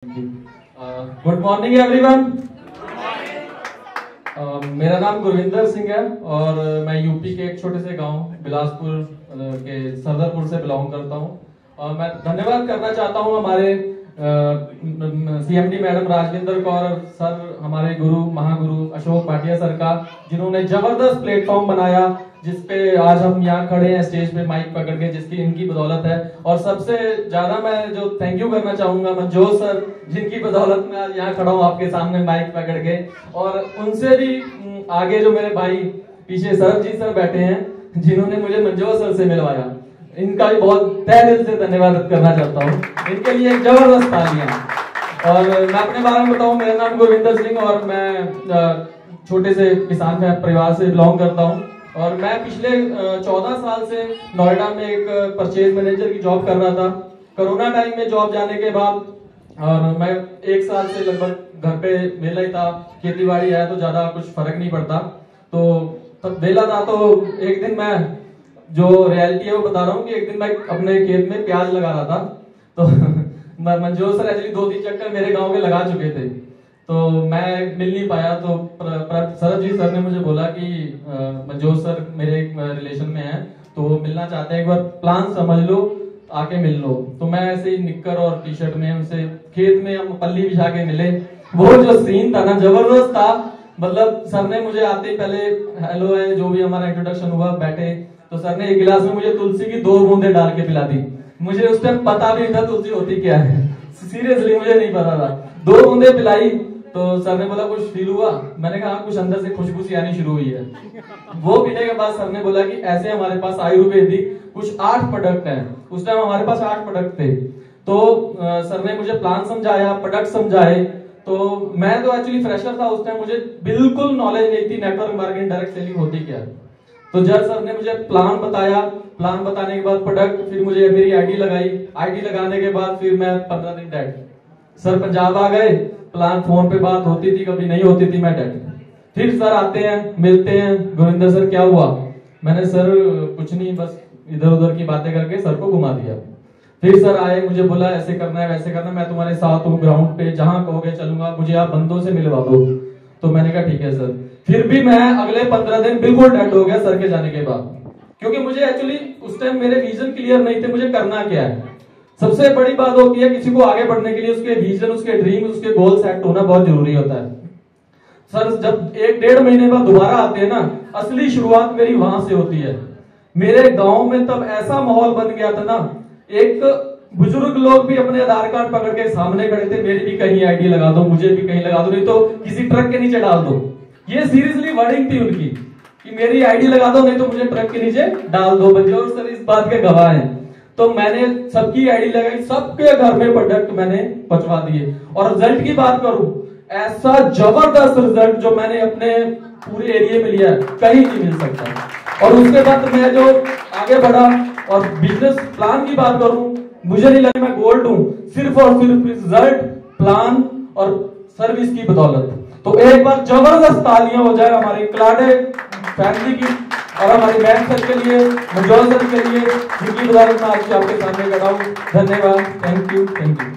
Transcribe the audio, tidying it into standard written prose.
Good morning everyone. मेरा नाम गुरविंदर सिंह है और मैं यूपी के एक छोटे से गांव बिलासपुर के सरदारपुर से बिलोंग करता हूं। और मैं धन्यवाद करना चाहता हूं हमारे CMD madam Rajvinder Kaur sir, हमारे गुरु महागुरु अशोक भाटिया सर का, जिन्होंने जबरदस्त प्लेटफॉर्म बनाया जिसपे आज हम यहाँ खड़े हैं स्टेज पे माइक पकड़ के, जिसकी इनकी बदौलत है। और सबसे ज्यादा मैं जो थैंक यू करना चाहूंगा मंजोर सर, जिनकी बदौलत मैं आज यहाँ खड़ा हूँ आपके सामने माइक पकड़ के। और उनसे भी आगे जो मेरे भाई पीछे सरबजीत सर बैठे हैं, जिन्होंने मुझे मंजोर सर से मिलवाया, इनका भी बहुत तहे दिल से धन्यवाद करना चाहता हूँ। इनके लिए एक जबरदस्त तालियां। और मैं अपने बारे में बताऊं, मेरा नाम गुरविंदर सिंह और मैं छोटे से किसान परिवार से बिलोंग करता हूं। और मैं पिछले 14 साल से नोएडा में एक परचेज मैनेजर की जॉब कर रहा था। कोरोना टाइम में जॉब जाने के बाद और मैं 1 साल से लगभग घर पे वेला ही था। खेती बाड़ी है तो ज्यादा कुछ फर्क नहीं पड़ता, तो तब वेला था। तो एक दिन मैं जो रियलिटी है वो बता रहा हूँ कि एक दिन मैं अपने खेत में प्याज लगा रहा था। तो मंजोर सर एक्चुअली 2-3 चक्कर मेरे गांव के लगा चुके थे, तो मैं मिल नहीं पाया। तो सरबजीत सर ने मुझे बोला कि मंजोर सर मेरे एक रिलेशन में है, तो वो मिलना चाहते हैं, एक बार प्लान समझ लो, आके मिल लो। तो मैं ऐसे ही निक्कर और टी शर्ट में उनसे खेत में हम पल्ली बिछा के मिले। वो जो सीन था ना, जबरदस्त था। मतलब सर ने मुझे आते ही पहले हेलो है, जो भी हमारा इंट्रोडक्शन हुआ, बैठे तो सर ने एक गिलास में मुझे तुलसी की 2 बूंदे डाल के पिला दी। मुझे उस टाइम पता भी नहीं था तुलसी होती क्या है, सीरियसली मुझे नहीं पता था। 2 बूंदे पिलाई तो सर ने बोला कुछ फील हुआ? मैंने कहा कुछ अंदर से खुशबू सी आनी शुरू हुई है। वो पीने के बाद सर ने बोला कि ऐसे हमारे पास आयुर्वेदिक कुछ 8 प्रोडक्ट हैं। उस टाइम हमारे पास 8 प्रोडक्ट थे। तो सर ने मुझे प्लान समझाया, प्रोडक्ट समझाए। तो मैं तो एक्चुअली फ्रेशर था उस टाइम, मुझे बिल्कुल नॉलेज नहीं थी नेटवर्क मार्केटिंग, डायरेक्ट सेलिंग होती क्या। तो जब सर ने मुझे प्लान बताया, प्लान बताने के बाद प्रोडक्ट, फिर मुझे मेरी आईडी लगाई। आईडी लगाने के बाद फिर मैं 15 दिन डेड। सर पंजाब आ गए, प्लान फोन पे बात होती थी, कभी नहीं होती थी, मैं डेड। फिर सर आते हैं, मिलते हैं, गुरविंदर सर क्या हुआ? मैंने सर कुछ नहीं, बस इधर उधर की बातें करके सर को घुमा दिया। फिर सर आए, मुझे बोला ऐसे करना है वैसे करना है, मैं तुम्हारे साथ हूँ, ग्राउंड पे जहां कहोगे चलूंगा, मुझे आप बंदों से मिलवा दो। तो मैंने कहा ठीक है सर। फिर भी मैं अगले 15 दिन बिल्कुल डेड हो गया सर के जाने के बाद, क्योंकि मुझे एक्चुअली उस टाइम मेरे विजन क्लियर नहीं थे, मुझे करना क्या है। सबसे बड़ी बात होती है किसी को आगे बढ़ने के लिए उसके विजन, उसके ड्रीम, उसके गोल सेट होना बहुत जरूरी होता है। सर जब 1-1.5 महीने बाद दोबारा आते हैं ना, असली शुरुआत मेरी वहां से होती है। मेरे गांव में तब ऐसा माहौल बन गया था ना, एक बुजुर्ग लोग भी अपने आधार कार्ड पकड़ के सामने खड़े थे, मेरी भी कहीं आईडी लगा दो, मुझे भी कहीं लगा दो, नहीं तो किसी ट्रक के नीचे डाल दो। ये सीरियसली वर्डिंग थी उनकी कि मेरी आईडी लगा दो, नहीं तो मुझे ट्रक के नीचे डाल दो। मंजोर सर इस बात के गवाह हैं। तो मैंने सबकी आईडी लगाई, सबके घर में प्रोडक्ट मैंने पहुंचवा दिए। और रिजल्ट की बात करूं, ऐसा जबरदस्त रिजल्ट जो मैंने अपने पूरे एरिया में लिया कहीं नहीं मिल सकता। और उसके बाद मैं जो आगे बढ़ा और बिजनेस प्लान की बात करूं, मुझे नहीं लगा मैं गोल्ड हूं, सिर्फ और सिर्फ रिजल्ट, प्लान और सर्विस की बदौलत। तो एक बार जबरदस्त तालियां हो जाए हमारे क्लाडे फैमिली की और हमारी मैम सर के लिए, मंजोर सर के लिए, जिनकी बदौलत मैं आज आपके सामने खड़ा हूं। धन्यवाद, थैंक यू, थैंक यू।